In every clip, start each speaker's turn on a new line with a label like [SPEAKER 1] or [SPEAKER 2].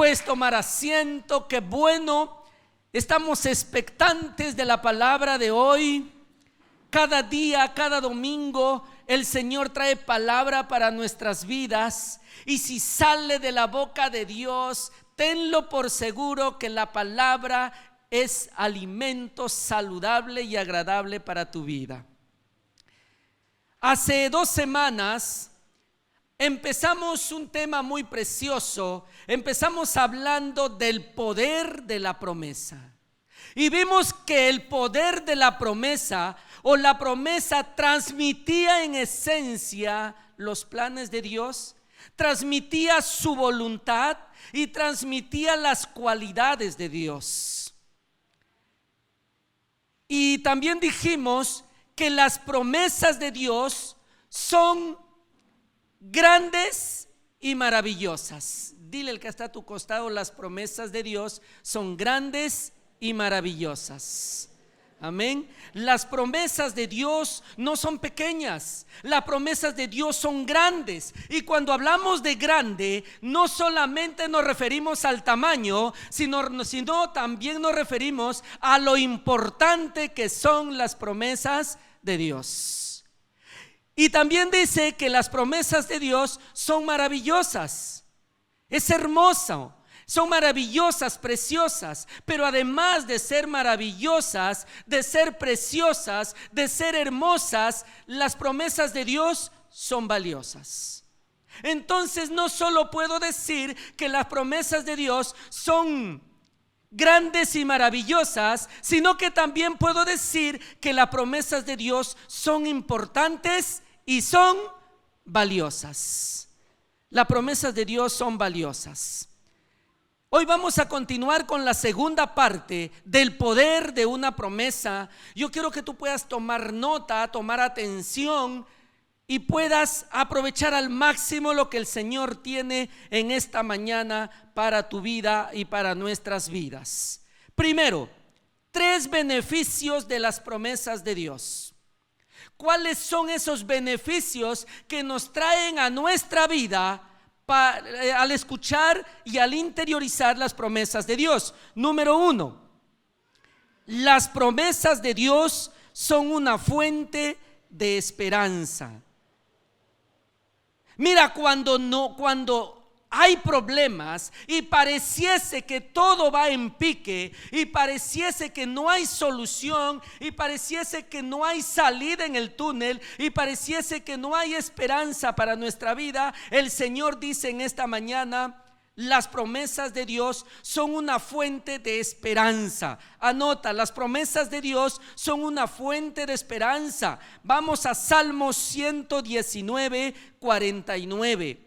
[SPEAKER 1] Puedes tomar asiento, qué bueno. Estamos expectantes de la palabra de hoy. Cada día, cada domingo, el Señor trae palabra para nuestras vidas. Y si sale de la boca de Dios, tenlo por seguro que la palabra es alimento saludable y agradable para tu vida. Hace 2 semanas empezamos un tema muy precioso. Empezamos hablando del poder de la promesa. Y vimos que el poder de la promesa o la promesa transmitía en esencia los planes de Dios, transmitía su voluntad y transmitía las cualidades de Dios. Y también dijimos que las promesas de Dios son grandes y maravillosas. Dile al que está a tu costado: las promesas de Dios son grandes y maravillosas. Amén. Las promesas de Dios no son pequeñas, las promesas de Dios son grandes. Y cuando hablamos de grande, no solamente nos referimos al tamaño, sino también nos referimos a lo importante que son las promesas de Dios. Y también dice que las promesas de Dios son maravillosas. Es hermoso. Son maravillosas, preciosas, pero además de ser maravillosas, de ser preciosas, de ser hermosas, las promesas de Dios son valiosas. Entonces no solo puedo decir que las promesas de Dios son grandes y maravillosas, sino que también puedo decir que las promesas de Dios son importantes y son valiosas. Las promesas de Dios son valiosas. Hoy vamos a continuar con la segunda parte del poder de una promesa. Yo quiero que tú puedas tomar nota, tomar atención y puedas aprovechar al máximo lo que el Señor tiene en esta mañana para tu vida y para nuestras vidas. Primero, 3 beneficios de las promesas de Dios. ¿Cuáles son esos beneficios que nos traen a nuestra vida al escuchar y al interiorizar las promesas de Dios? Número 1, las promesas de Dios son una fuente de esperanza. Mira, cuando hay problemas y pareciese que todo va en pique y pareciese que no hay solución y pareciese que no hay salida en el túnel y pareciese que no hay esperanza para nuestra vida, el Señor dice en esta mañana: las promesas de Dios son una fuente de esperanza. Anota, las promesas de Dios son una fuente de esperanza. Vamos a Salmos 119, 49.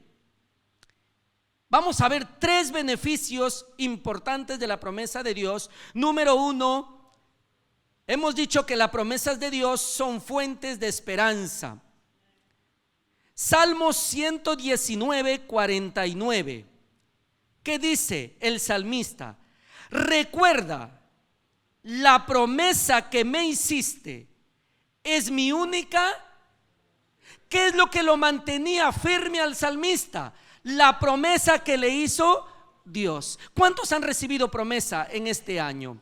[SPEAKER 1] Vamos a ver 3 beneficios importantes de la promesa de Dios. Número 1, hemos dicho que las promesas de Dios son fuentes de esperanza. Salmos 119, 49. ¿Qué dice el salmista? Recuerda, la promesa que me hiciste es mi única. ¿Qué es lo que lo mantenía firme al salmista? La promesa que le hizo Dios. ¿Cuántos han recibido promesa en este año?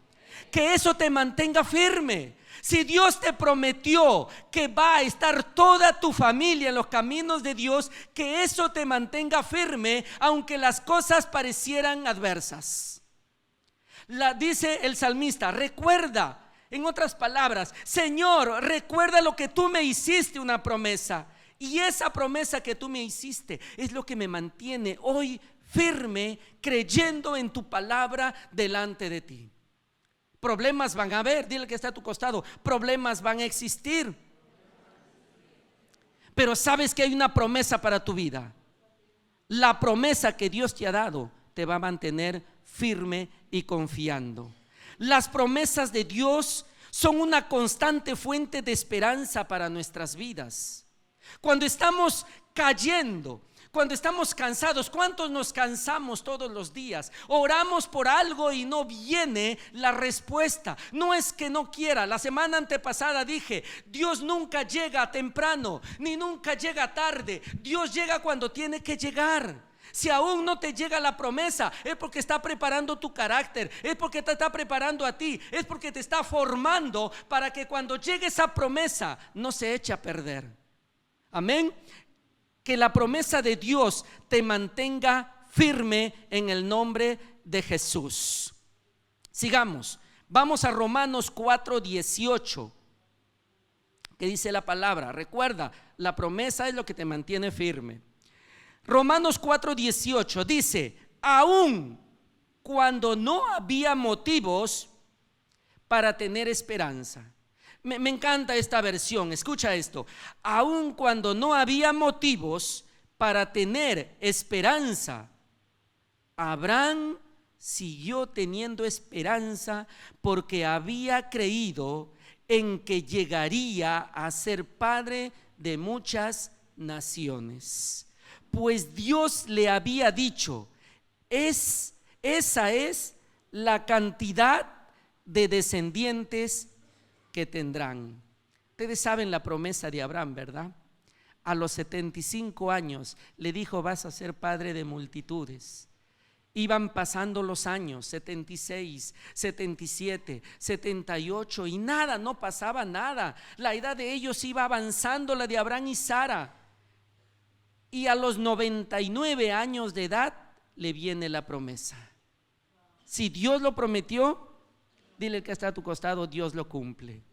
[SPEAKER 1] Que eso te mantenga firme. Si Dios te prometió que va a estar toda tu familia en los caminos de Dios, que eso te mantenga firme aunque las cosas parecieran adversas. Dice el salmista: recuerda, en otras palabras, Señor, recuerda lo que tú me hiciste una promesa. Y esa promesa que tú me hiciste es lo que me mantiene hoy firme, creyendo en tu palabra delante de ti. Problemas van a haber, dile que está a tu costado, problemas van a existir. Pero sabes que hay una promesa para tu vida. La promesa que Dios te ha dado te va a mantener firme y confiando. Las promesas de Dios son una constante fuente de esperanza para nuestras vidas. Cuando estamos cayendo, cuando estamos cansados, ¿cuántos nos cansamos todos los días? Oramos por algo y no viene la respuesta. No es que no quiera. La semana antepasada dije: Dios nunca llega temprano, ni nunca llega tarde. Dios llega cuando tiene que llegar. Si aún no te llega la promesa, es porque está preparando tu carácter, es porque te está preparando a ti, es porque te está formando para que cuando llegue esa promesa no se eche a perder. Amén. Que la promesa de Dios te mantenga firme en el nombre de Jesús. Sigamos. Vamos a Romanos 4:18. Que dice la palabra. Recuerda, la promesa es lo que te mantiene firme. Romanos 4:18 dice: aun cuando no había motivos para tener esperanza. Me encanta esta versión, escucha esto. Aun cuando no había motivos para tener esperanza, Abraham siguió teniendo esperanza porque había creído en que llegaría a ser padre de muchas naciones. Pues Dios le había dicho, esa es la cantidad de descendientes que tendrán. Ustedes saben la promesa de Abraham, ¿verdad? A los 75 años le dijo: vas a ser padre de multitudes. Iban pasando los años, 76, 77, 78 y nada, no pasaba nada. La edad de ellos iba avanzando, la de Abraham y Sara. Y a los 99 años de edad le viene la promesa. Si Dios lo prometió, dile al que está a tu costado: Dios lo cumple.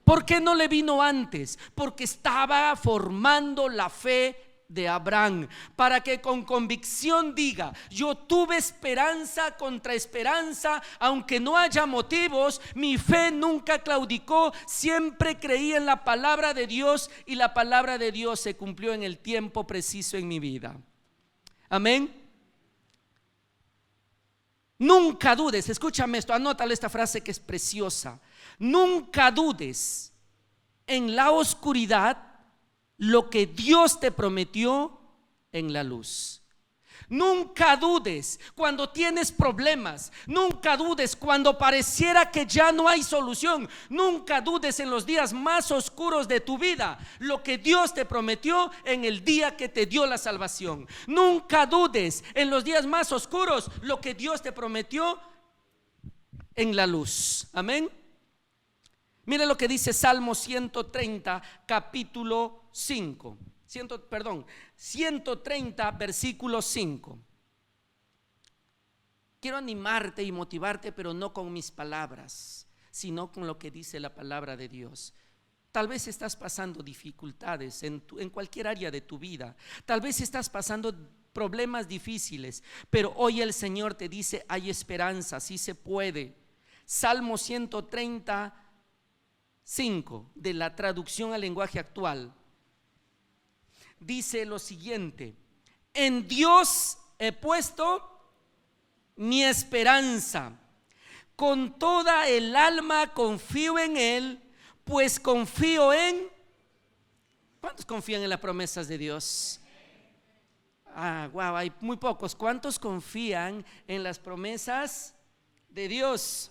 [SPEAKER 1] ¿Por qué no le vino antes? Porque estaba formando la fe de Abraham, para que con convicción diga: yo tuve esperanza contra esperanza, aunque no haya motivos, mi fe nunca claudicó, siempre creí en la palabra de Dios y la palabra de Dios se cumplió en el tiempo preciso en mi vida. Amén. Nunca dudes, escúchame esto, anótale esta frase que es preciosa. Nunca dudes en la oscuridad lo que Dios te prometió en la luz. Nunca dudes cuando tienes problemas. Nunca dudes cuando pareciera que ya no hay solución. Nunca dudes en los días más oscuros de tu vida lo que Dios te prometió en el día que te dio la salvación. Nunca dudes en los días más oscuros lo que Dios te prometió en la luz. Amén. Mire lo que dice Salmo 130, capítulo 5. 130, versículo 5. Quiero animarte y motivarte, pero no con mis palabras, sino con lo que dice la palabra de Dios. Tal vez estás pasando dificultades en cualquier área de tu vida. Tal vez estás pasando problemas difíciles, pero hoy el Señor te dice: hay esperanza, sí se puede. Salmo 130, 5 de la traducción al lenguaje actual dice lo siguiente: en Dios he puesto mi esperanza, con toda el alma confío en Él, pues confío en... ¿Cuántos confían en las promesas de Dios? Wow, hay muy pocos. ¿Cuántos confían en las promesas de Dios?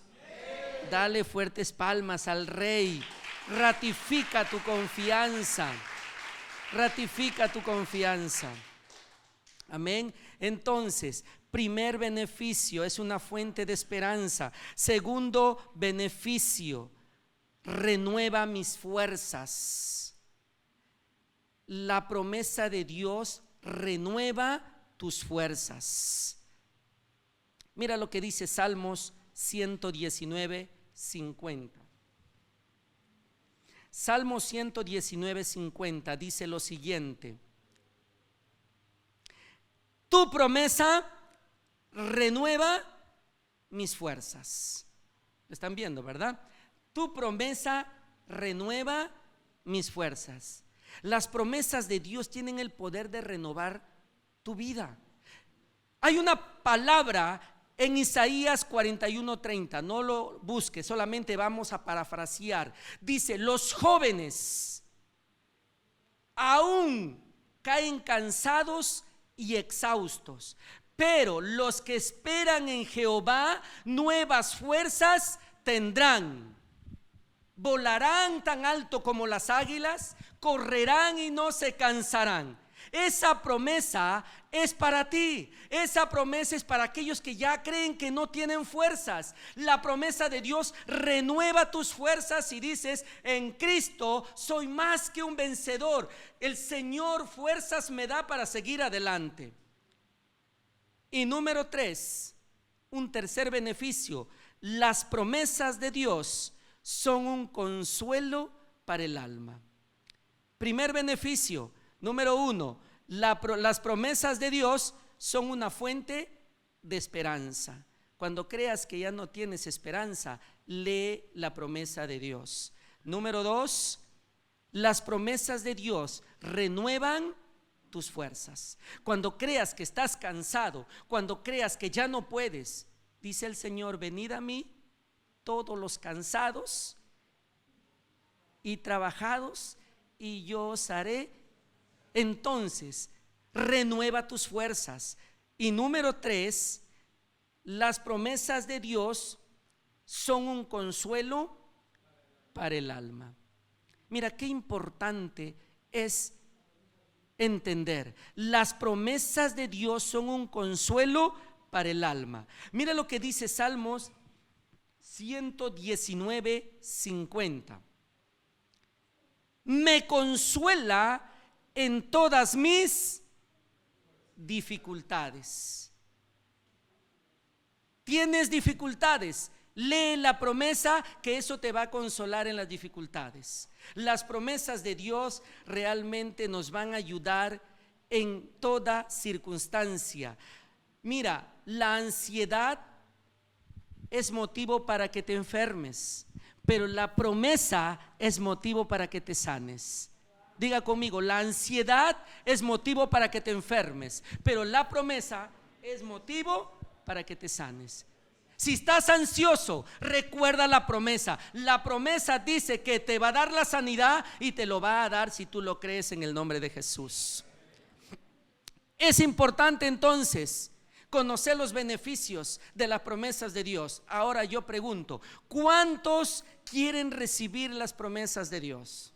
[SPEAKER 1] Dale fuertes palmas al Rey. Ratifica tu confianza. Ratifica tu confianza. Amén. Entonces, primer beneficio, es una fuente de esperanza. Segundo beneficio, renueva mis fuerzas. La promesa de Dios renueva tus fuerzas. Mira lo que dice Salmos 119, 50. Salmo 119, 50 dice lo siguiente: tu promesa renueva mis fuerzas. ¿Lo están viendo, verdad? Tu promesa renueva mis fuerzas. Las promesas de Dios tienen el poder de renovar tu vida. Hay una palabra en Isaías 41:30, no lo busques, solamente vamos a parafrasear. Dice: los jóvenes aún caen cansados y exhaustos, pero los que esperan en Jehová nuevas fuerzas tendrán. Volarán tan alto como las águilas, correrán y no se cansarán, Esa promesa es para ti. Esa promesa es para aquellos que ya creen que no tienen fuerzas. La promesa de Dios renueva tus fuerzas y dices: en Cristo soy más que un vencedor. El Señor fuerzas me da para seguir adelante. Y número 3, un tercer beneficio: las promesas de Dios son un consuelo para el alma. Primer beneficio, número 1, las promesas de Dios son una fuente de esperanza. Cuando creas que ya no tienes esperanza, lee la promesa de Dios. Número 2, las promesas de Dios renuevan tus fuerzas. Cuando creas que estás cansado, cuando creas que ya no puedes, dice el Señor: venid a mí todos los cansados y trabajados, y yo os haré. Entonces renueva tus fuerzas. Y número 3, las promesas de Dios son un consuelo para el alma. Mira qué importante es entender: las promesas de Dios son un consuelo para el alma. Mira lo que dice Salmos 119:50. Me consuela en todas mis dificultades. ¿Tienes dificultades? Lee la promesa, que eso te va a consolar en las dificultades. Las promesas de Dios realmente nos van a ayudar en toda circunstancia. Mira, la ansiedad es motivo para que te enfermes, pero la promesa es motivo para que te sanes. Diga conmigo: la ansiedad es motivo para que te enfermes, pero la promesa es motivo para que te sanes. Si estás ansioso, recuerda la promesa. La promesa dice que te va a dar la sanidad, y te lo va a dar si tú lo crees en el nombre de Jesús. Es importante entonces conocer los beneficios de las promesas de Dios. Ahora yo pregunto: ¿cuántos quieren recibir las promesas de Dios?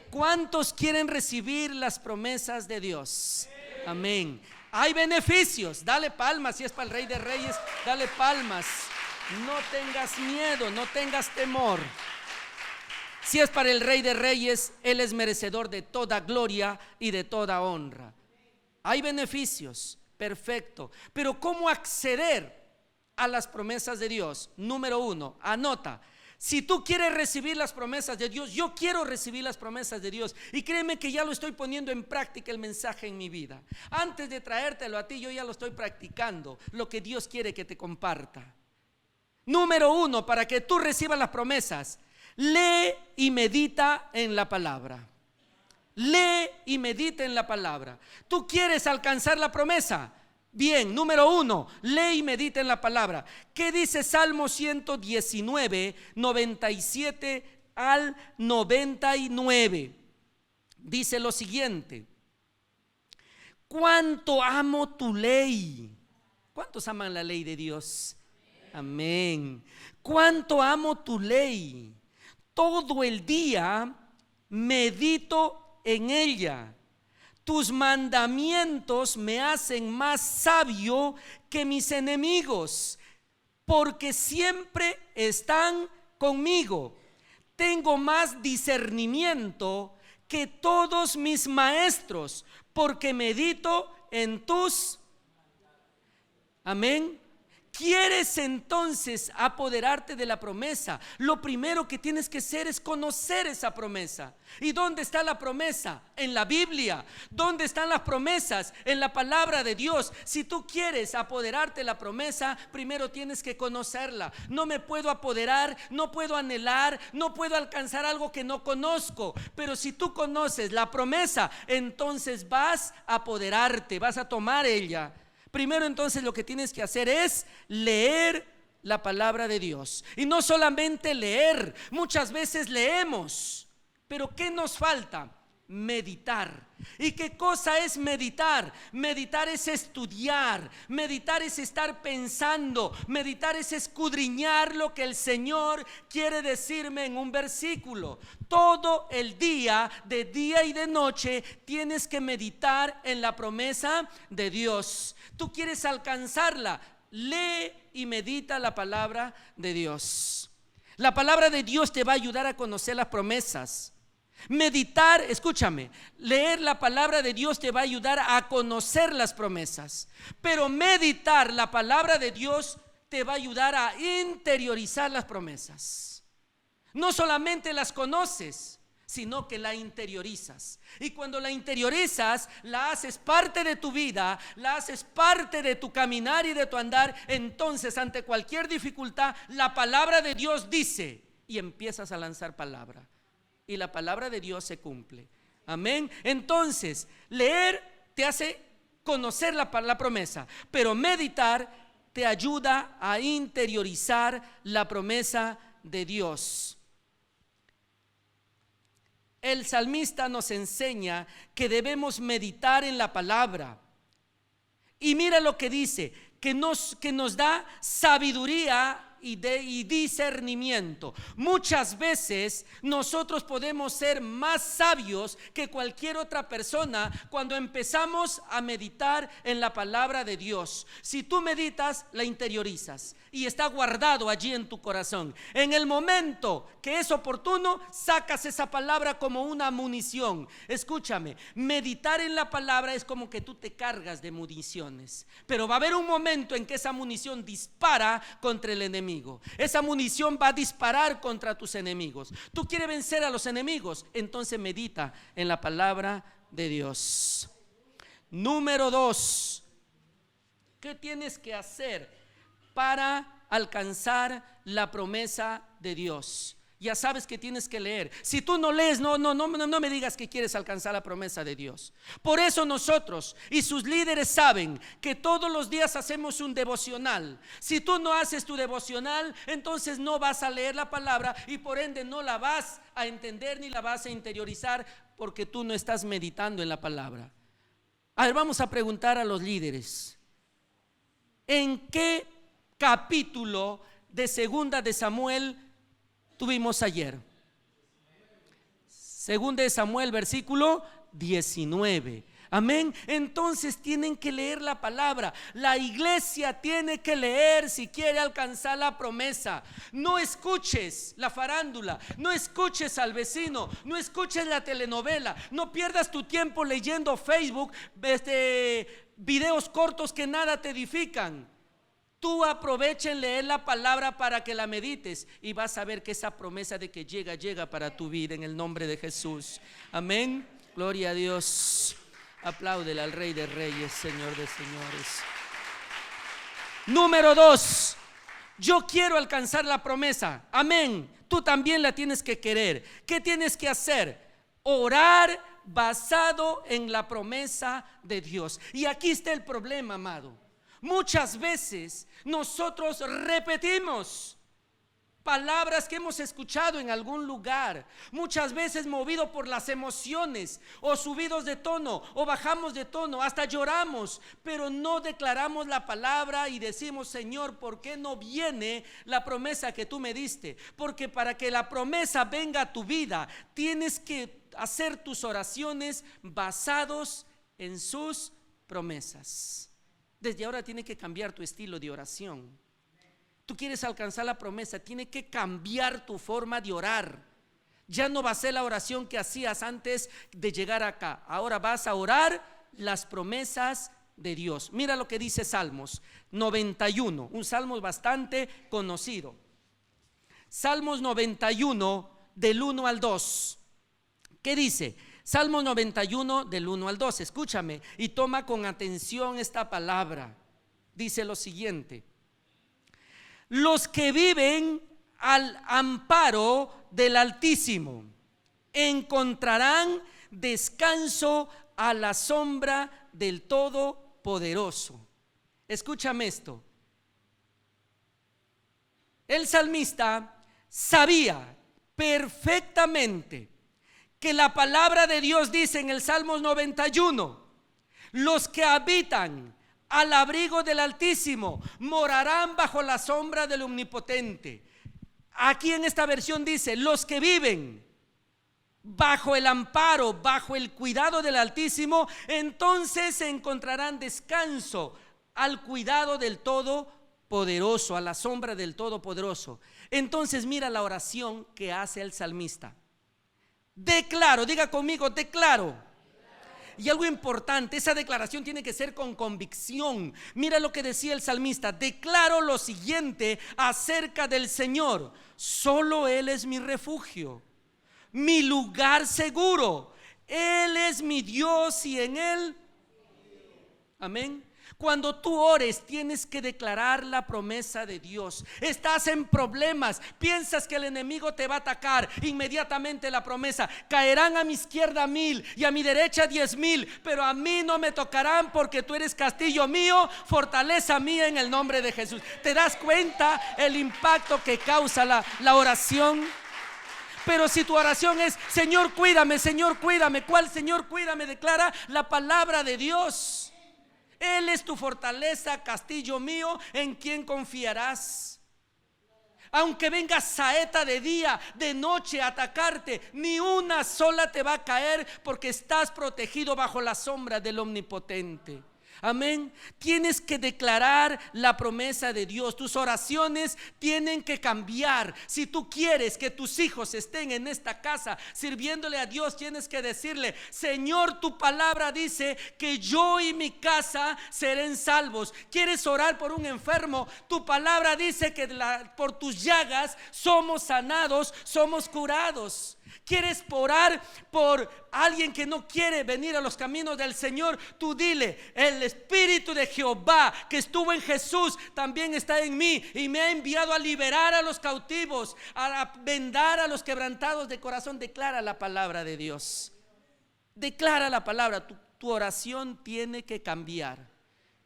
[SPEAKER 1] ¿Cuántos quieren recibir las promesas de Dios? Amén. Hay beneficios. Dale palmas. Si es para el Rey de Reyes, dale palmas. No tengas miedo, no tengas temor. Si es para el Rey de Reyes, Él es merecedor de toda gloria y de toda honra. Hay beneficios, perfecto. Pero ¿cómo acceder a las promesas de Dios? Número 1, anota: si tú quieres recibir las promesas de Dios, yo quiero recibir las promesas de Dios, y créeme que ya lo estoy poniendo en práctica el mensaje en mi vida. Antes de traértelo a ti, yo ya lo estoy practicando, lo que Dios quiere que te comparta. Número 1, para que tú recibas las promesas: lee y medita en la palabra. Lee y medita en la palabra. ¿Tú quieres alcanzar la promesa? Bien, número 1, lee y medita en la palabra. ¿Qué dice Salmo 119, 97 al 99? Dice lo siguiente: cuánto amo tu ley. ¿Cuántos aman la ley de Dios? Amén. Cuánto amo tu ley. Todo el día medito en ella. Tus mandamientos me hacen más sabio que mis enemigos, porque siempre están conmigo. Tengo más discernimiento que todos mis maestros, porque medito en tus. Amén. ¿Quieres entonces apoderarte de la promesa? Lo primero que tienes que hacer es conocer esa promesa. ¿Y dónde está la promesa? En la Biblia. ¿Dónde están las promesas? En la palabra de Dios. Si tú quieres apoderarte de la promesa, primero tienes que conocerla. No me puedo apoderar, no puedo anhelar, no puedo alcanzar algo que no conozco. Pero si tú conoces la promesa, entonces vas a apoderarte, vas a tomar ella. Primero entonces lo que tienes que hacer es leer la palabra de Dios. Y no solamente leer, muchas veces leemos, pero ¿qué nos falta? meditar. ¿Y qué cosa es meditar? Meditar es estudiar, meditar es estar pensando, meditar es escudriñar lo que el Señor quiere decirme en un versículo. Todo el día, de día y de noche, tienes que meditar en la promesa de Dios. Tú quieres alcanzarla, lee y medita la palabra de Dios. La palabra de Dios te va a ayudar a conocer las promesas. Meditar, escúchame, leer la palabra de Dios te va a ayudar a conocer las promesas. Pero meditar la palabra de Dios te va a ayudar a interiorizar las promesas. No solamente las conoces, sino que la interiorizas. Y cuando la interiorizas, la haces parte de tu vida, la haces parte de tu caminar y de tu andar. Entonces, ante cualquier dificultad, la palabra de Dios dice, y empiezas a lanzar palabra. Y la palabra de Dios se cumple. Amén. Entonces, leer te hace conocer la promesa, pero meditar te ayuda a interiorizar la promesa de Dios. El salmista nos enseña que debemos meditar en la palabra. Y mira lo que dice, que nos da sabiduría y discernimiento. Muchas veces nosotros podemos ser más sabios que cualquier otra persona cuando empezamos a meditar en la palabra de Dios. Si tú meditas, la interiorizas y está guardado allí en tu corazón. En el momento que es oportuno, sacas esa palabra como una munición. Escúchame, meditar en la palabra es como que tú te cargas de municiones, pero va a haber un momento en que esa munición dispara contra el enemigo. Esa munición va a disparar contra tus enemigos. Tú quieres vencer a los enemigos, entonces medita en la palabra de Dios. Número 2, ¿qué tienes que hacer para alcanzar la promesa de Dios? Ya sabes que tienes que leer. Si tú no lees, no me digas que quieres alcanzar la promesa de Dios. Por eso nosotros y sus líderes saben que todos los días hacemos un devocional. Si tú no haces tu devocional, entonces no vas a leer la palabra y por ende no la vas a entender ni la vas a interiorizar, porque tú no estás meditando en la palabra. A ver, vamos a preguntar a los líderes: ¿en qué capítulo de Segunda de Samuel tuvimos ayer? Segunda de Samuel, versículo 19. Amén. Entonces tienen que leer la palabra. La iglesia tiene que leer si quiere alcanzar la promesa. No escuches la farándula, no escuches al vecino, no escuches la telenovela, no pierdas tu tiempo leyendo Facebook, videos cortos que nada te edifican. Tú aprovecha en leer la palabra para que la medites y vas a ver que esa promesa de que llega para tu vida en el nombre de Jesús. Amén. Gloria a Dios. Apláudele al Rey de Reyes, Señor de Señores. Número 2, yo quiero alcanzar la promesa. Amén. Tú también la tienes que querer. ¿Qué tienes que hacer? Orar basado en la promesa de Dios. Y aquí está el problema, amado. Muchas veces nosotros repetimos palabras que hemos escuchado en algún lugar, muchas veces movidos por las emociones, o subidos de tono o bajamos de tono, hasta lloramos, pero no declaramos la palabra y decimos: Señor, ¿por qué no viene la promesa que tú me diste? Porque para que la promesa venga a tu vida, tienes que hacer tus oraciones basados en sus promesas. Desde ahora tiene que cambiar tu estilo de oración. Tú quieres alcanzar la promesa, tiene que cambiar tu forma de orar. Ya no va a ser la oración que hacías antes de llegar acá. Ahora vas a orar las promesas de Dios. Mira lo que dice Salmos 91, un salmo bastante conocido. Salmos 91 del 1 al 2. ¿Qué dice? Salmo 91 del 1 al 2, escúchame y toma con atención esta palabra. Dice lo siguiente: los que viven al amparo del Altísimo encontrarán descanso a la sombra del Todopoderoso. Escúchame esto. El salmista sabía perfectamente que la palabra de Dios dice en el Salmos 91: los que habitan al abrigo del Altísimo morarán bajo la sombra del Omnipotente. Aquí en esta versión dice: los que viven bajo el amparo, bajo el cuidado del Altísimo, entonces se encontrarán descanso al cuidado del Todopoderoso, a la sombra del Todopoderoso. Entonces mira la oración que hace el salmista: declaro, diga conmigo, declaro. Y algo importante, esa declaración tiene que ser con convicción. Mira lo que decía el salmista: declaro lo siguiente acerca del Señor: solo Él es mi refugio, mi lugar seguro. Él es mi Dios y en Él. Amén. Cuando tú ores, tienes que declarar la promesa de Dios. Estás en problemas, piensas que el enemigo te va a atacar. Inmediatamente la promesa: caerán a mi izquierda 1000 y a mi derecha 10,000, pero a mí no me tocarán, porque tú eres castillo mío, fortaleza mía, en el nombre de Jesús. ¿Te das cuenta el impacto que causa la oración? Pero si tu oración es: Señor, cuídame, Señor, cuídame. ¿Cuál Señor, cuídame? Declara la palabra de Dios. Él es tu fortaleza, castillo mío, en quien confiarás. Aunque venga saeta de día, de noche a atacarte, ni una sola te va a caer, porque estás protegido bajo la sombra del Omnipotente. Amén. Tienes que declarar la promesa de Dios. Tus oraciones tienen que cambiar. Si tú quieres que tus hijos estén en esta casa sirviéndole a Dios, tienes que decirle: Señor, tu palabra dice que yo y mi casa serán salvos. ¿Quieres orar por un enfermo? Tu palabra dice que por tus llagas somos sanados, somos curados. ¿Quieres orar por alguien que no quiere venir a los caminos del Señor? Tú dile: el Espíritu de Jehová que estuvo en Jesús también está en mí, y me ha enviado a liberar a los cautivos, a vendar a los quebrantados de corazón. Declara la palabra de Dios. Declara la palabra. Tu oración tiene que cambiar,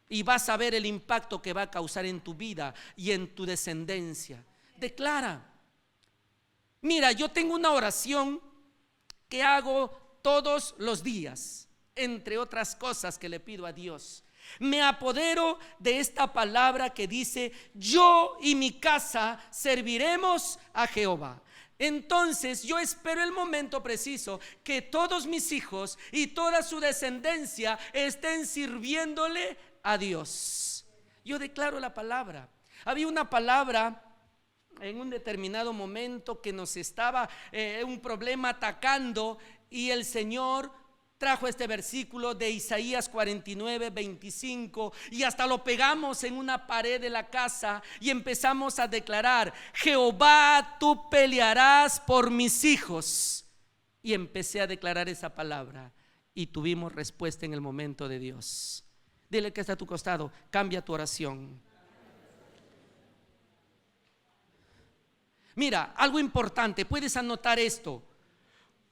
[SPEAKER 1] y vas a ver el impacto que va a causar en tu vida y en tu descendencia. Declara. Mira, yo tengo una oración que hago todos los días, entre otras cosas que le pido a Dios. Me apodero de esta palabra que dice: yo y mi casa serviremos a Jehová. Entonces yo espero el momento preciso que todos mis hijos y toda su descendencia estén sirviéndole a Dios. Yo declaro la palabra. Había una palabra en un determinado momento que nos estaba un problema atacando, y el Señor trajo este versículo de Isaías 49, 25, y hasta lo pegamos en una pared de la casa y empezamos a declarar: Jehová, tú pelearás por mis hijos. Y empecé a declarar esa palabra, y tuvimos respuesta en el momento de Dios. Dile que está a tu costado: cambia tu oración. Mira, algo importante, puedes anotar esto: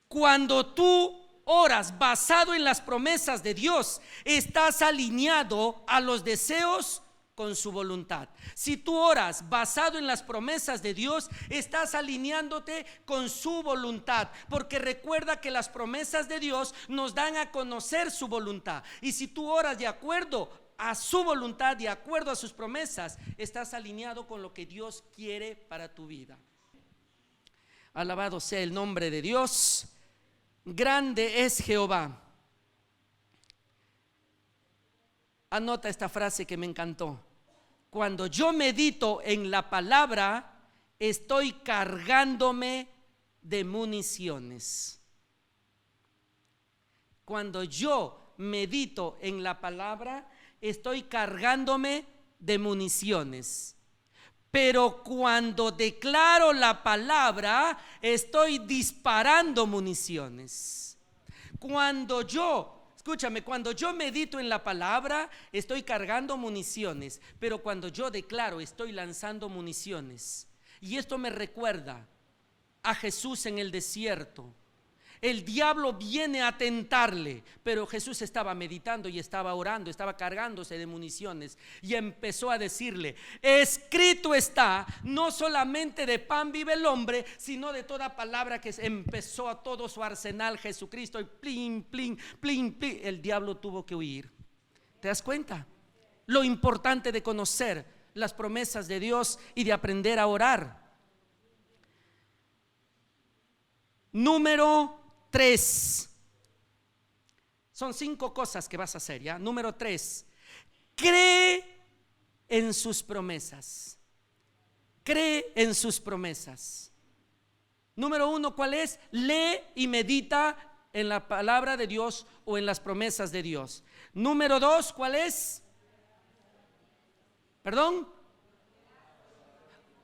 [SPEAKER 1] cuando tú oras basado en las promesas de Dios, estás alineado a los deseos con su voluntad. Si tú oras basado en las promesas de Dios, estás alineándote con su voluntad, porque recuerda que las promesas de Dios nos dan a conocer su voluntad. Y si tú oras de acuerdo a su voluntad, de acuerdo a sus promesas, estás alineado con lo que Dios quiere para tu vida. Alabado sea el nombre de Dios. Grande es Jehová. Anota esta frase que me encantó: cuando yo medito en la palabra, estoy cargándome de municiones. Cuando yo medito en la palabra, estoy cargándome de municiones. Pero cuando declaro la palabra, estoy disparando municiones. Cuando yo medito en la palabra, estoy cargando municiones. Pero cuando yo declaro, estoy lanzando municiones. Y esto me recuerda a Jesús en el desierto. El diablo viene a tentarle, pero Jesús estaba meditando y estaba orando, estaba cargándose de municiones y empezó a decirle: escrito está, no solamente de pan vive el hombre, sino de toda palabra que empezó a todo su arsenal Jesucristo, y plin, plin, plin, plin. El diablo tuvo que huir. ¿Te das cuenta? Lo importante de conocer las promesas de Dios y de aprender a orar. Número 3. Son 5 cosas que vas a hacer, ¿ya? Número 3. Cree en sus promesas. Cree en sus promesas. Número 1, ¿cuál es? Lee y medita en la palabra de Dios o en las promesas de Dios. Número 2, ¿cuál es? ¿Perdón?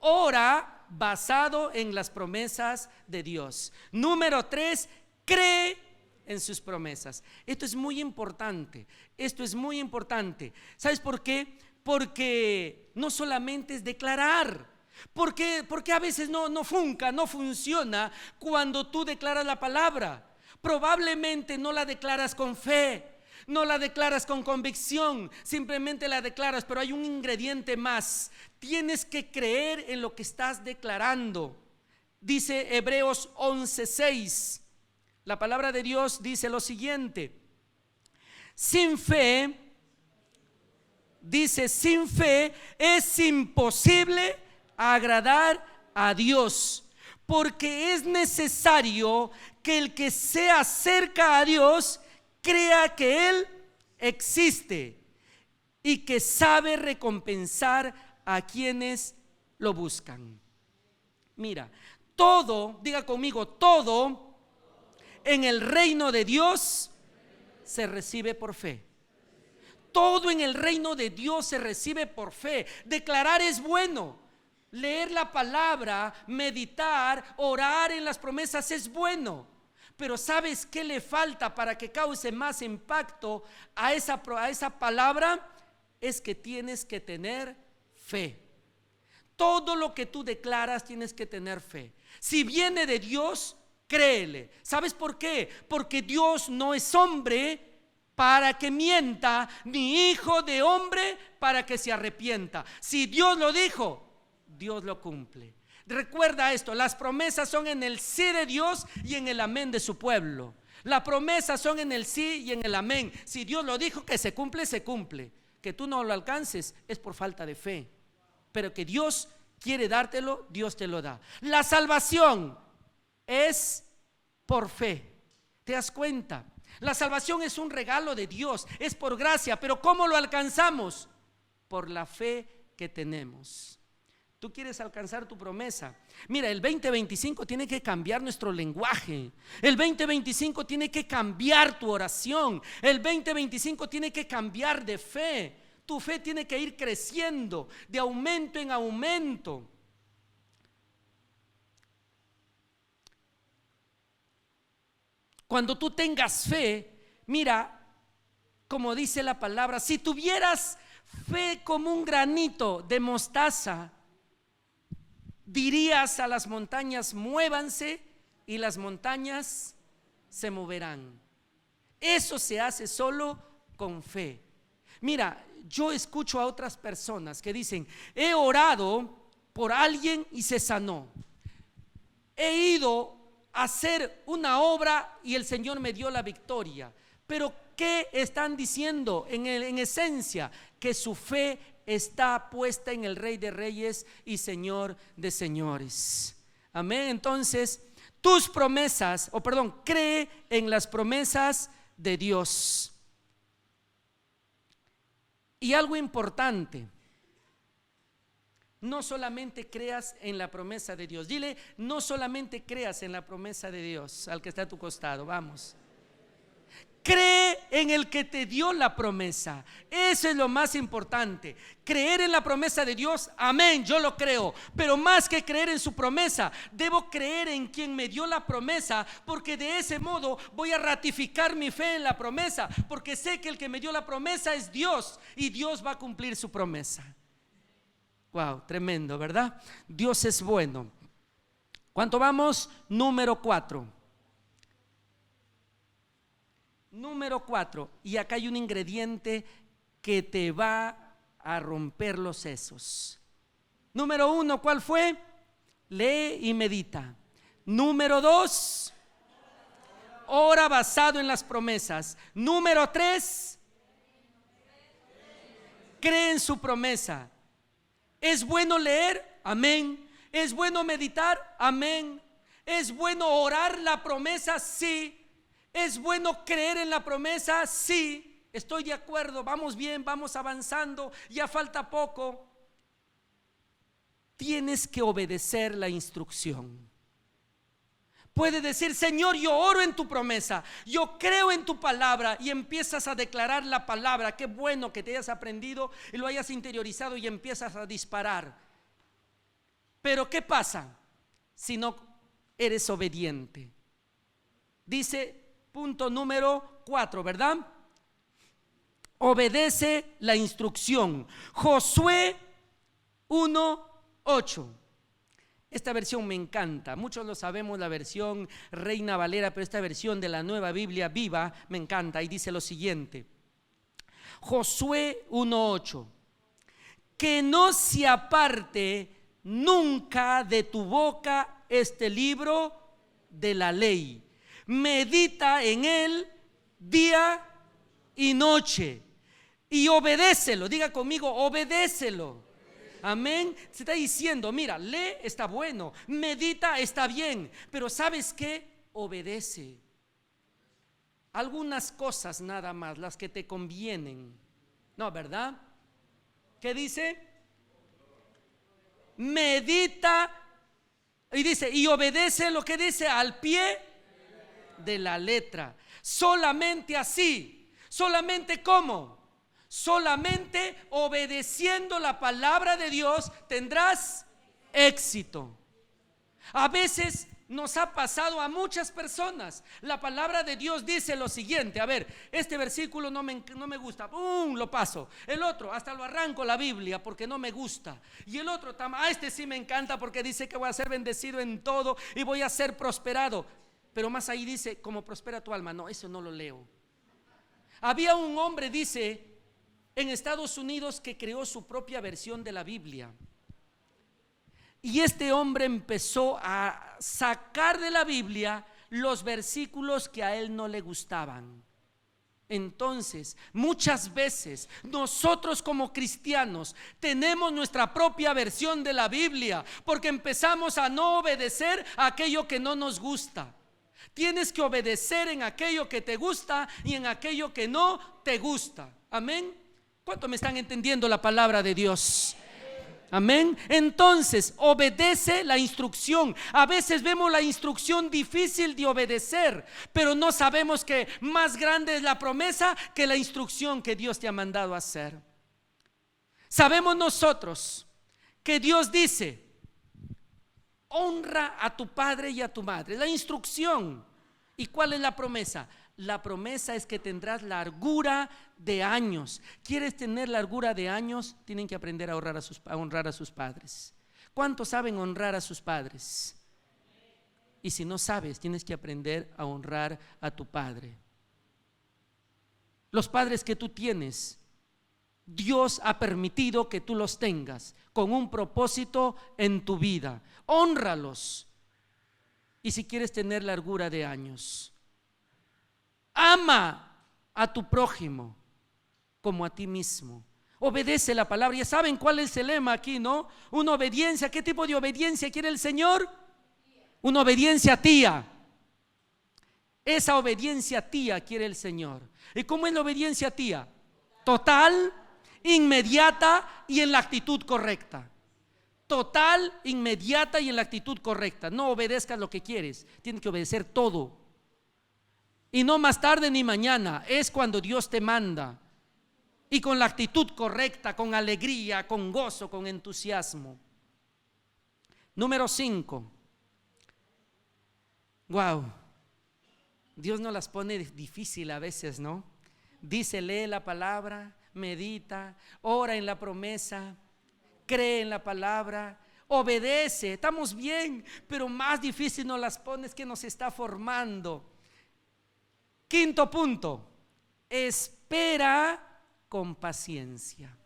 [SPEAKER 1] Ora basado en las promesas de Dios. Número 3, cree en sus promesas. Esto es muy importante. Esto es muy importante. ¿Sabes por qué? Porque no solamente es declarar. Porque a veces no funciona cuando tú declaras la palabra. Probablemente no la declaras con fe, no la declaras con convicción, simplemente la declaras, pero hay un ingrediente más. Tienes que creer en lo que estás declarando. Dice Hebreos 11:6. La palabra de Dios dice lo siguiente: sin fe, dice, sin fe es imposible agradar a Dios, porque es necesario que el que se acerca a Dios crea que Él existe y que sabe recompensar a quienes lo buscan. Mira, todo, diga conmigo, todo en el reino de Dios se recibe por fe. Todo en el reino de Dios se recibe por fe. Declarar es bueno. Leer la palabra, meditar, orar en las promesas es bueno. Pero ¿sabes qué le falta para que cause más impacto a esa palabra? Es que tienes que tener fe. Todo lo que tú declaras tienes que tener fe. Si viene de Dios, créele. ¿Sabes por qué? Porque Dios no es hombre para que mienta, ni hijo de hombre para que se arrepienta. Si Dios lo dijo, Dios lo cumple. Recuerda esto: las promesas son en el sí de Dios y en el amén de su pueblo. Las promesas son en el sí y en el amén. Si Dios lo dijo, que se cumple, se cumple. Que tú no lo alcances es por falta de fe, pero que Dios quiere dártelo, Dios te lo da. La salvación es por fe. ¿Te das cuenta? La salvación es un regalo de Dios, es por gracia. Pero ¿cómo lo alcanzamos? Por la fe que tenemos. Tú quieres alcanzar tu promesa. Mira, el 2025 tiene que cambiar nuestro lenguaje. El 2025 tiene que cambiar tu oración. El 2025 tiene que cambiar de fe. Tu fe tiene que ir creciendo de aumento en aumento. Cuando tú tengas fe, mira, como dice la palabra, si tuvieras fe como un granito de mostaza, dirías a las montañas: muévanse, y las montañas se moverán. Eso se hace solo con fe. Mira, yo escucho a otras personas que dicen: he orado por alguien y se sanó. He ido a hacer una obra y el Señor me dio la victoria. Pero ¿qué están diciendo? En esencia, que su fe está puesta en el Rey de Reyes y Señor de Señores. Amén. Entonces, tus promesas, cree en las promesas de Dios. Y algo importante: no solamente creas en la promesa de Dios. Dile: no solamente creas en la promesa de Dios al que está a tu costado. Vamos. Cree en el que te dio la promesa. Eso es lo más importante. Creer en la promesa de Dios, amén, yo lo creo. Pero más que creer en su promesa, debo creer en quien me dio la promesa, porque de ese modo voy a ratificar mi fe en la promesa, porque sé que el que me dio la promesa es Dios, y Dios va a cumplir su promesa. Wow, tremendo, ¿verdad? Dios es bueno. ¿Cuánto vamos? Número 4. Número 4, y acá hay un ingrediente que te va a romper los sesos. Número 1, ¿cuál fue? Lee y medita. Número 2, ora basado en las promesas. Número 3, cree en su promesa. ¿Es bueno leer? Amén. ¿Es bueno meditar? Amén. ¿Es bueno orar la promesa? Sí. ¿Es bueno creer en la promesa? Sí. Estoy de acuerdo, vamos bien, vamos avanzando, ya falta poco. Tienes que obedecer la instrucción. Puede decir: Señor, yo oro en tu promesa, yo creo en tu palabra, y empiezas a declarar la palabra. Qué bueno que te hayas aprendido y lo hayas interiorizado y empiezas a disparar. Pero ¿qué pasa si no eres obediente? Dice punto número 4, ¿verdad? Obedece la instrucción. Josué 1:8. Esta versión me encanta. Muchos lo sabemos, la versión Reina Valera, pero esta versión de la Nueva Biblia Viva me encanta. Y dice lo siguiente: Josué 1:8. Que no se aparte nunca de tu boca este libro de la ley. Medita en él día y noche y obedécelo. Diga conmigo: obedécelo. Amén. Se está diciendo: mira, lee, está bueno, medita, está bien, pero ¿sabes qué? Obedece. Algunas cosas nada más, las que te convienen. No, ¿verdad? ¿Qué dice? Medita y dice, y obedece lo que dice al pie de la letra. Solamente así. Solamente ¿cómo? Solamente obedeciendo la palabra de Dios tendrás éxito. A veces nos ha pasado a muchas personas. La palabra de Dios dice lo siguiente: a ver, este versículo no me gusta, lo paso. El otro, hasta lo arranco la Biblia porque no me gusta. Y el otro, este sí me encanta porque dice que voy a ser bendecido en todo y voy a ser prosperado. Pero más ahí dice: como prospera tu alma. No, eso no lo leo. Había un hombre, dice, en Estados Unidos que creó su propia versión de la Biblia. Y este hombre empezó a sacar de la Biblia los versículos que a él no le gustaban. Entonces, muchas veces nosotros como cristianos tenemos nuestra propia versión de la Biblia porque empezamos a no obedecer a aquello que no nos gusta. Tienes que obedecer en aquello que te gusta y en aquello que no te gusta. Amén. ¿Cuánto me están entendiendo la palabra de Dios? Amén. Entonces, obedece la instrucción. A veces vemos la instrucción difícil de obedecer, pero no sabemos que más grande es la promesa que la instrucción que Dios te ha mandado a hacer. Sabemos nosotros que Dios dice: honra a tu padre y a tu madre. La instrucción. ¿Y cuál es la promesa? La promesa es que tendrás largura de años. ¿Quieres tener largura de años? Tienen que aprender a honrar a sus padres. ¿Cuántos saben honrar a sus padres? Y si no sabes, tienes que aprender a honrar a tu padre. Los padres que tú tienes, Dios ha permitido que tú los tengas con un propósito en tu vida. Hónralos. Y si quieres tener largura de años, ama a tu prójimo como a ti mismo. Obedece la palabra. Ya saben cuál es el lema aquí, ¿no? Una obediencia. ¿Qué tipo de obediencia quiere el Señor? Una obediencia tía. Esa obediencia tía quiere el Señor. ¿Y cómo es la obediencia tía? Total, inmediata y en la actitud correcta. Total, inmediata y en la actitud correcta. No obedezcas lo que quieres, tienes que obedecer todo. Y no más tarde ni mañana, es cuando Dios te manda. Y con la actitud correcta, con alegría, con gozo, con entusiasmo. Número 5. Wow. Dios nos las pone difícil a veces, ¿no? Dice: lee la palabra, medita, ora en la promesa, cree en la palabra, obedece. Estamos bien, pero más difícil nos las pones, que nos está formando. Quinto punto: espera con paciencia.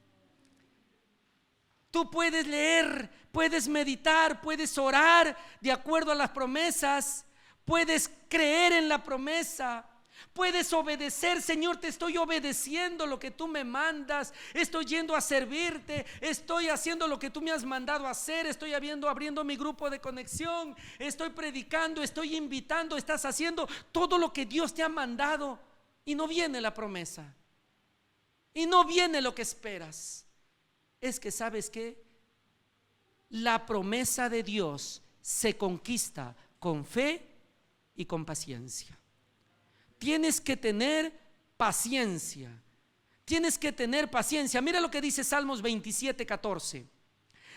[SPEAKER 1] Tú puedes leer, puedes meditar, puedes orar de acuerdo a las promesas, puedes creer en la promesa, puedes obedecer. Señor, te estoy obedeciendo lo que tú me mandas, estoy yendo a servirte, estoy haciendo lo que tú me has mandado a hacer, estoy abriendo mi grupo de conexión, estoy predicando, estoy invitando, estás haciendo todo lo que Dios te ha mandado, y no viene la promesa, y no viene lo que esperas. Es que, ¿sabes qué? La promesa de Dios se conquista con fe y con paciencia. Tienes que tener paciencia. Tienes que tener paciencia. Mira lo que dice Salmos 27:14.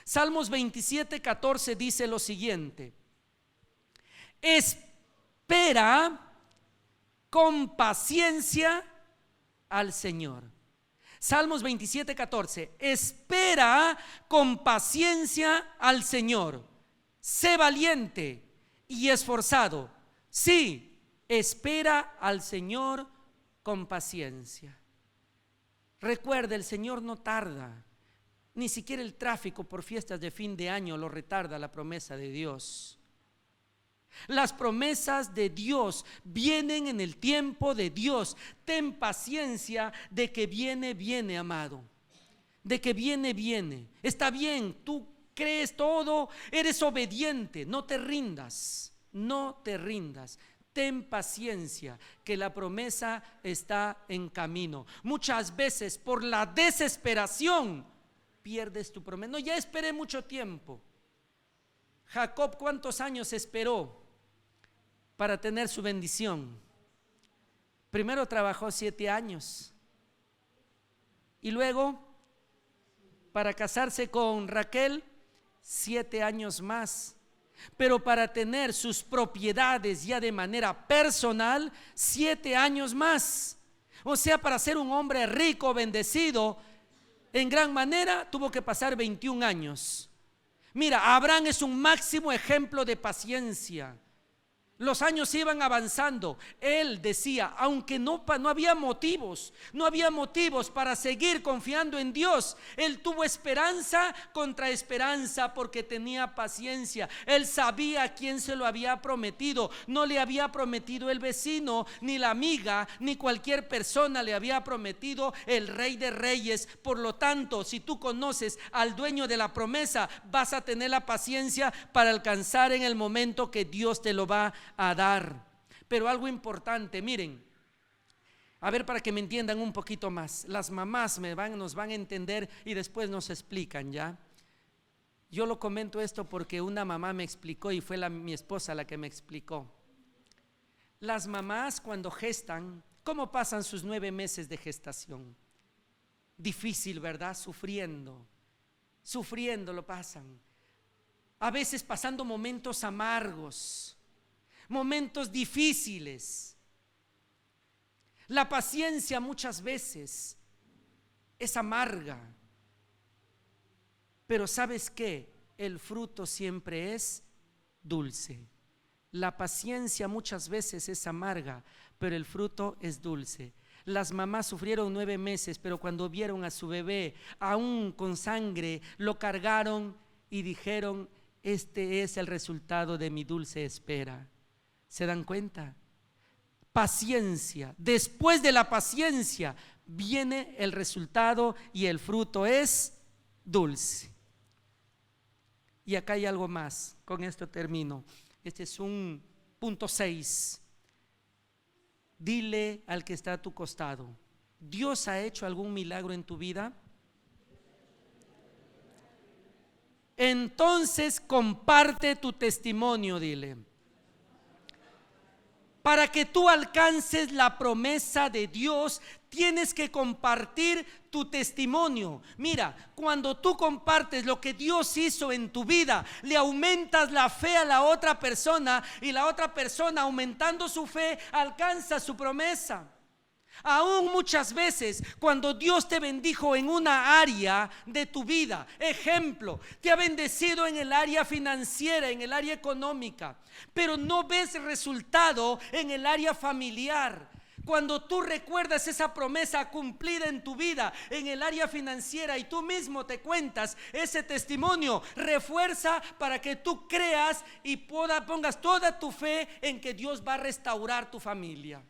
[SPEAKER 1] Salmos 27:14 dice lo siguiente: espera con paciencia al Señor. Salmos 27:14. Espera con paciencia al Señor. Sé valiente y esforzado. Sí, espera al Señor con paciencia. Recuerda, el Señor no tarda. Ni siquiera el tráfico por fiestas de fin de año lo retarda la promesa de Dios. Las promesas de Dios vienen en el tiempo de Dios. Ten paciencia de que viene, amado. De que viene. Está bien, tú crees todo, eres obediente. No te rindas, no te rindas. Ten paciencia, que la promesa está en camino. Muchas veces por la desesperación pierdes tu promesa. No, ya esperé mucho tiempo. Jacob, ¿cuántos años esperó para tener su bendición? Primero trabajó 7 años y luego para casarse con Raquel 7 años más, pero para tener sus propiedades ya de manera personal 7 años más. O sea, para ser un hombre rico, bendecido en gran manera, tuvo que pasar 21 años. Mira, Abraham es un máximo ejemplo de paciencia. Los años iban avanzando. Él decía, aunque no había motivos para seguir confiando en Dios, él tuvo esperanza contra esperanza porque tenía paciencia. Él sabía a quién se lo había prometido. No le había prometido el vecino, ni la amiga, ni cualquier persona. Le había prometido el Rey de Reyes. Por lo tanto, si tú conoces al dueño de la promesa, vas a tener la paciencia para alcanzar en el momento que Dios te lo va a dar. Pero algo importante, miren, a ver, para que me entiendan un poquito más. Las mamás nos van a entender y después nos explican, ¿ya? Yo lo comento esto porque una mamá me explicó y fue mi esposa la que me explicó. Las mamás cuando gestan, ¿cómo pasan sus 9 meses de gestación? Difícil, ¿verdad? Sufriendo lo pasan. A veces pasando momentos amargos, momentos difíciles. La paciencia muchas veces es amarga, pero ¿sabes qué? El fruto siempre es dulce. La paciencia muchas veces es amarga, pero el fruto es dulce. Las mamás sufrieron 9 meses, pero cuando vieron a su bebé aún con sangre, lo cargaron y dijeron: este es el resultado de mi dulce espera. ¿Se dan cuenta? Paciencia. Después de la paciencia viene el resultado y el fruto es dulce. Y acá hay algo más. Con esto termino. Este es un punto 6. Dile al que está a tu costado: ¿Dios ha hecho algún milagro en tu vida? Entonces comparte tu testimonio, dile. Para que tú alcances la promesa de Dios, tienes que compartir tu testimonio. Mira, cuando tú compartes lo que Dios hizo en tu vida, le aumentas la fe a la otra persona, y la otra persona, aumentando su fe, alcanza su promesa. Aún muchas veces cuando Dios te bendijo en una área de tu vida, ejemplo, te ha bendecido en el área financiera, en el área económica, pero no ves resultado en el área familiar. Cuando tú recuerdas esa promesa cumplida en tu vida, en el área financiera, y tú mismo te cuentas ese testimonio, refuerza para que tú creas y pongas toda tu fe en que Dios va a restaurar tu familia.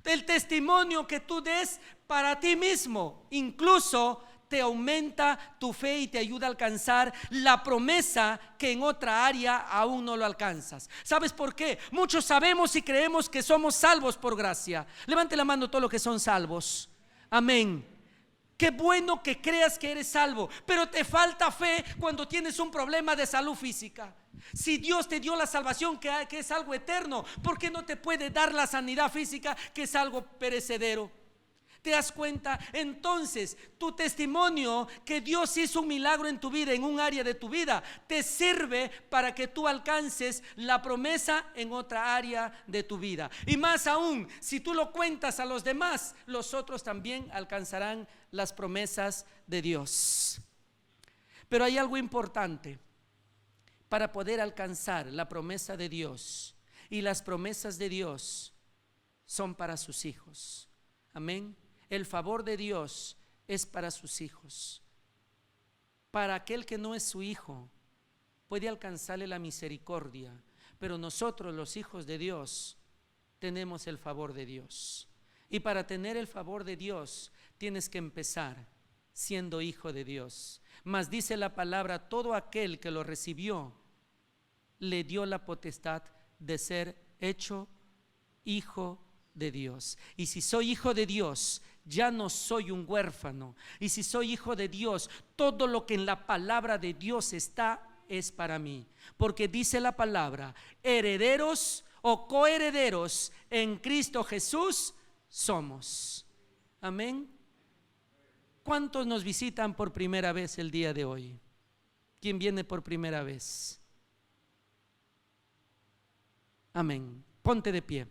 [SPEAKER 1] El testimonio que tú des para ti mismo incluso te aumenta tu fe y te ayuda a alcanzar la promesa que en otra área aún no lo alcanzas. ¿Sabes por qué? Muchos sabemos y creemos que somos salvos por gracia. Levante la mano todos los que son salvos. Amén. Qué bueno que creas que eres salvo, pero te falta fe cuando tienes un problema de salud física. Si Dios te dio la salvación, que es algo eterno, ¿por qué no te puede dar la sanidad física, que es algo perecedero? ¿Te das cuenta? Entonces, tu testimonio que Dios hizo un milagro en tu vida, en un área de tu vida, te sirve para que tú alcances la promesa en otra área de tu vida. Y más aún, si tú lo cuentas a los demás, los otros también alcanzarán las promesas de Dios. Pero hay algo importante para poder alcanzar la promesa de Dios, y las promesas de Dios son para sus hijos. Amén. El favor de Dios es para sus hijos. Para aquel que no es su hijo, puede alcanzarle la misericordia, pero nosotros, los hijos de Dios, tenemos el favor de Dios. Y para tener el favor de Dios, tienes que empezar siendo hijo de Dios. Mas dice la palabra: todo aquel que lo recibió, le dio la potestad de ser hecho hijo de Dios. Y si soy hijo de Dios, ya no soy un huérfano. Y si soy hijo de Dios, todo lo que en la palabra de Dios está es para mí. Porque dice la palabra: herederos o coherederos en Cristo Jesús somos. Amén. ¿Cuántos nos visitan por primera vez el día de hoy? ¿Quién viene por primera vez? Amén. Ponte de pie.